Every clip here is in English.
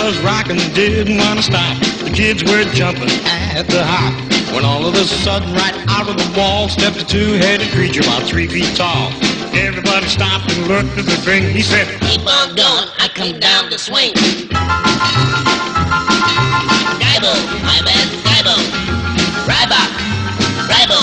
was rocking, didn't want to stop. The kids were jumping at the hop. When all of a sudden, right out of the wall, stepped a two-headed creature about 3 feet tall. Everybody stopped and looked at the thing. He said, "Keep on going, I come down to swing." Gaibo, my man, Gaibo. Ryback, Gaibo,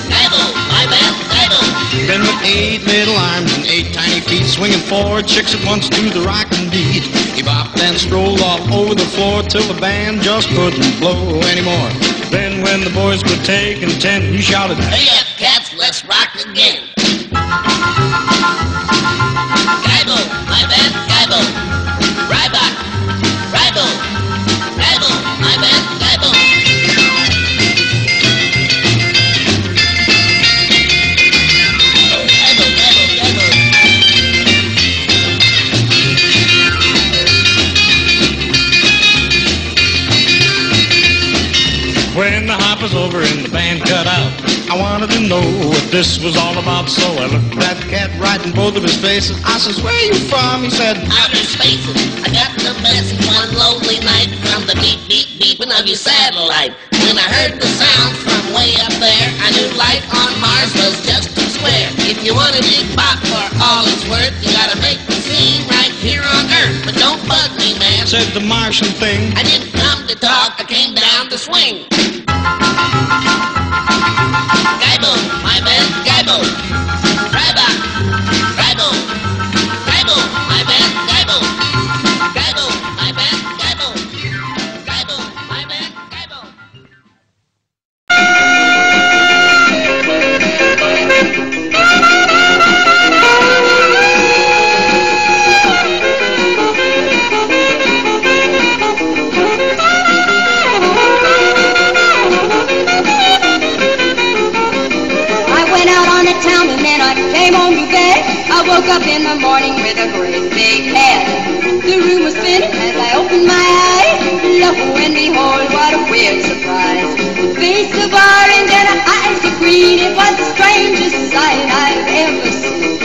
Gaibo, my man, Gaibo. Then with 8 little arms and 8 tiny feet, swinging 4 chicks at once to the rockin' beat, he bopped and strolled all over the floor till the band just couldn't blow anymore. Then when the boys were taking 10, he shouted, "Hey up, cats, let's rock again." Gaibo, my man, Gaibo. Ryback, Gaibo, Gaibo, my man, Gaibo. Gaibo, Gaibo, Gaibo. When the hop was over and the band cut out, I wanted to know what this was all about, so I looked at the cat right in both of his faces. I says, "Where you from?" He said, "Outer spaces. I got the message one lonely night from the beep, beep, beeping of your satellite. When I heard the sound from way up there, I knew life on Mars was just too square. If you want a big bop for all it's worth, you gotta make the scene right here on Earth. But don't bug me, man," said the Martian thing. "I didn't come to talk, I came down to swing." Gaibo, my man, Gaibo. Ryback, Gaibo, Gaibo, my man, Gaibo. Gaibo, my man, Gaibo. Gaibo, my man, Gaibo. Came home to bed. I woke up in the morning with a great big head. The room was spinning as I opened my eyes. Lo and behold, what a weird surprise. A face of orange and eyes of green. It was the strangest sight I've ever seen.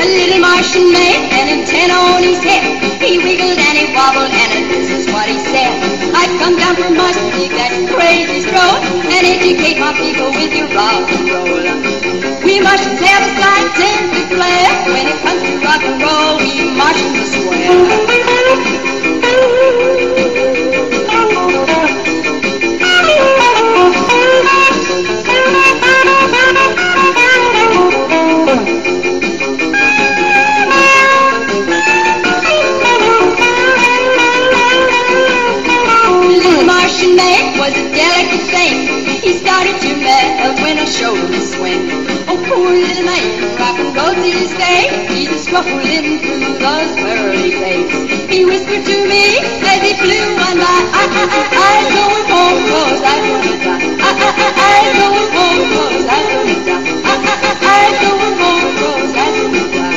A little Martian man, an antenna on his head. He wiggled and he wobbled and this is what he said. "I've come down from Mars to take that crazy stroll and educate my people with your rock and roll. We Martians have a scientific flair. When it comes to rock and roll, we Martians swear." Was a delicate thing. He started to melt when I showed him the swing. Oh, poor little man, rock and roll to this day. He's a scuffling through those pearly days. He whispered to me as he flew on by, "I'm going home 'cause I'm gonna die. I'm going home 'cause I'm gonna die. I'm going home 'cause I'm gonna die."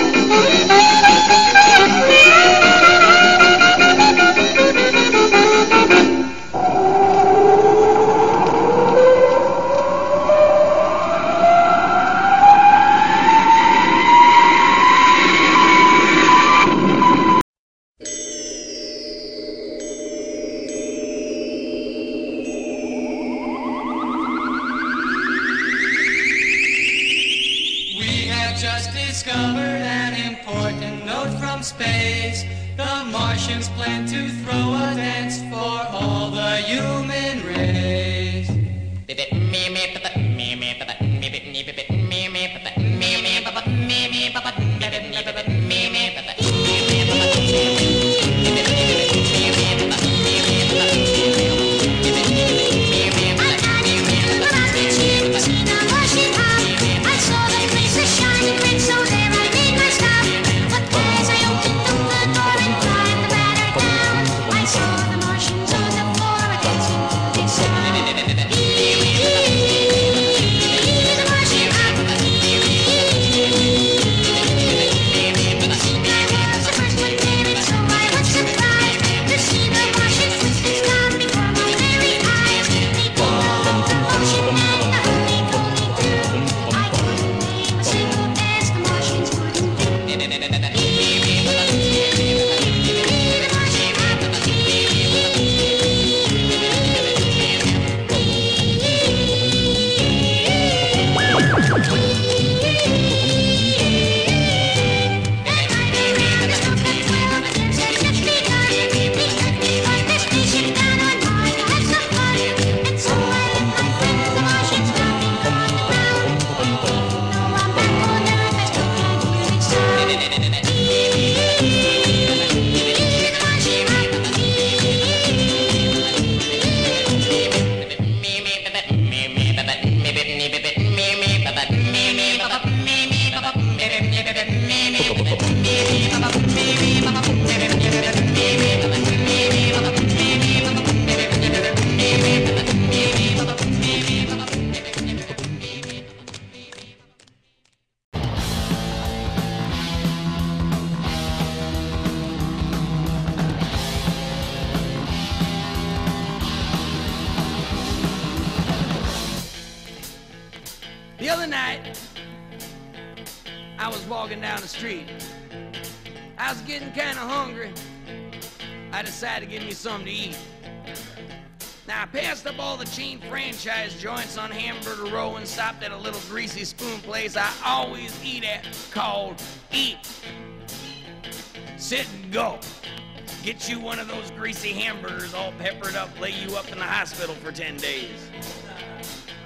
Just discovered an important note from space. The Martians plan to throw a dance for all the human race. I saw the Martians on the floor dancing. other night, I was walking down the street. I was getting kind of hungry. I decided to get me something to eat. Now, I passed up all the chain franchise joints on Hamburger Row and stopped at a little greasy spoon place I always eat at called Eat, Sit and Go. Get you one of those greasy hamburgers all peppered up, lay you up in the hospital for 10 days.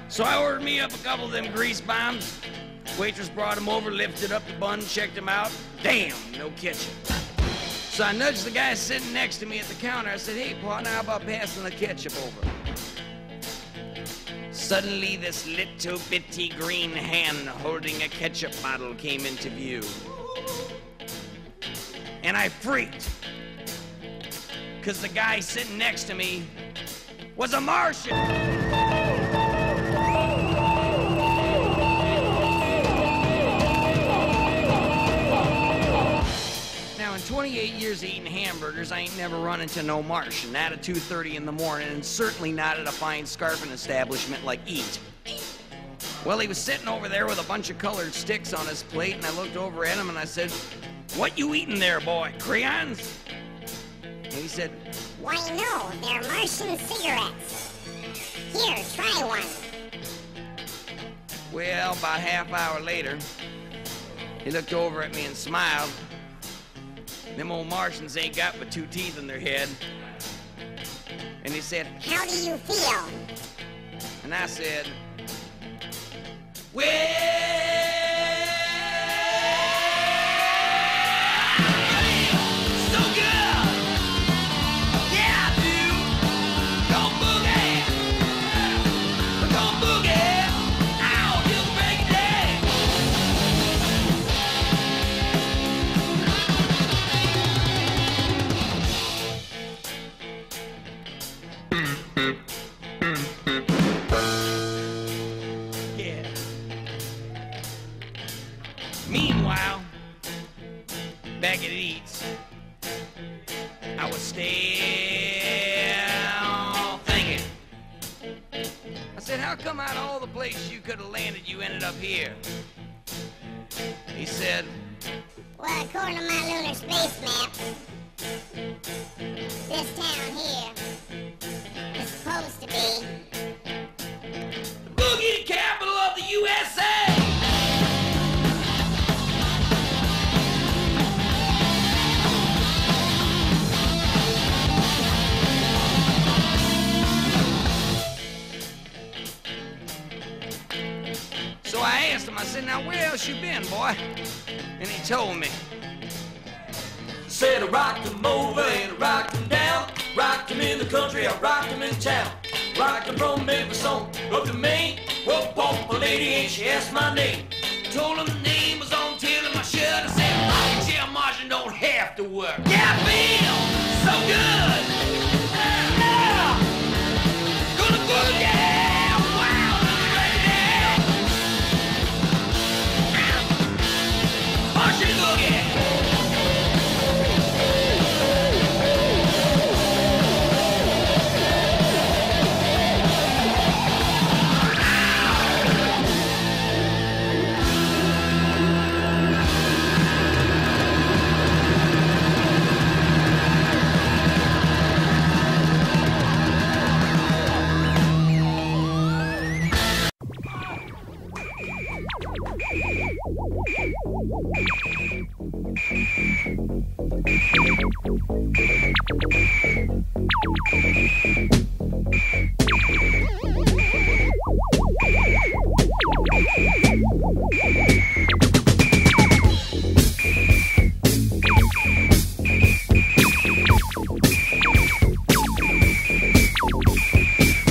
So I ordered me up a couple of them grease bombs. Waitress brought them over, lifted up the bun, checked them out. Damn, no ketchup. So I nudged the guy sitting next to me at the counter. I said, hey, partner, how about passing the ketchup over? Suddenly, this little bitty green hand holding a ketchup bottle came into view. And I freaked, because the guy sitting next to me was a Martian. In 28 years of eating hamburgers, I ain't never run into no Martian, not at 2:30 in the morning, and certainly not at a fine scarfing establishment like Eat. Well, he was sitting over there with a bunch of colored sticks on his plate, and I looked over at him and I said, what you eating there, boy, crayons? And he said, why no, they're Martian cigarettes. Here, try one. Well, about half hour later, he looked over at me and smiled. Them old Martians ain't got but 2 teeth in their head. And he said, how do you feel? And I said, well, so good. Yeah, dude. Go boogie. Go boogie. Ow, you break it down. Yeah. Meanwhile, back at Eats, I was still thinking. I said, how come out of all the places you could have landed, you ended up here? He said, well, according to my lunar space map, this town here is supposed to be the boogie capital of the USA! So I asked him, I said, now where else you been, boy? And he told me. Said I rocked him over and I rocked him down. Rocked him in the country, I rocked him in town. Rocked him from Memphis on up to Maine. Woke up a lady and she asked my name. Told him the name was on tail of my shirt. I said, rocket chair Martian don't have to work. Yeah, I feel so good. Yeah. Gonna boogie. Wow, ready now. Martian boogie.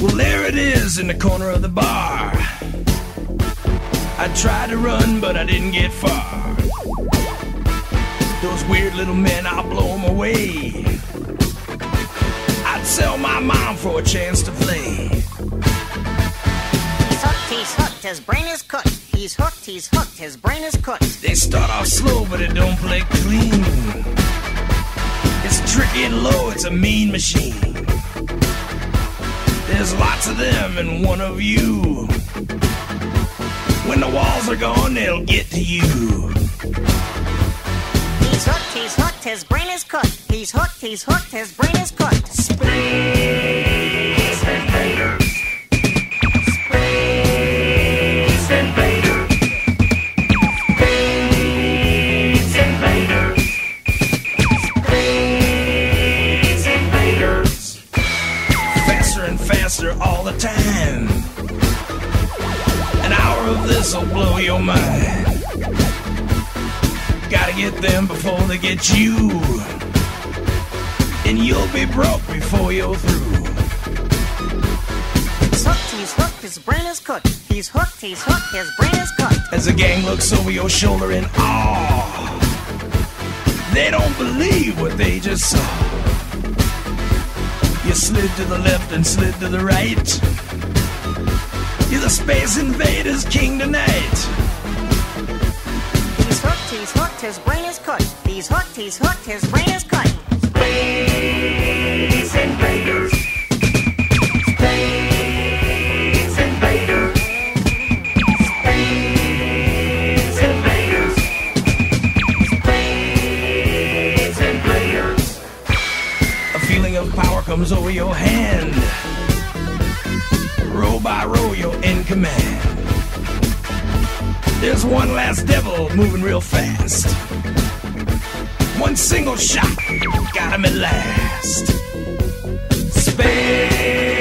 Well, there it is in the corner of the bar. I tried to run, but I didn't get far. Those weird little men, I'll blow them away. I'd sell my mom for a chance to play. He's hooked, his brain is cooked. He's hooked, his brain is cooked. They start off slow, but it don't play clean. It's tricky and low, it's a mean machine. There's lots of them and one of you. When the walls are gone, they'll get to you. He's hooked, his brain is cooked. He's hooked, his brain is cooked. Space Invaders. Space Invaders. Space Invaders. Space Invaders. Faster and faster all the time. An hour of this'll blow your mind. Gotta get them before they get you. And you'll be broke before you're through. He's hooked, his brain is cooked. He's hooked, his brain is cooked. As the gang looks over your shoulder in awe, they don't believe what they just saw. You slid to the left and slid to the right. You're the Space Invaders king tonight. He's hooked, his brain is cooked. He's hooked, his brain is cooked. Space Invaders. Space Invaders. Space Invaders. Space Invaders. A feeling of power comes over your hand. Row by row, you're in command. There's one last devil moving real fast. One single shot got him at last. Space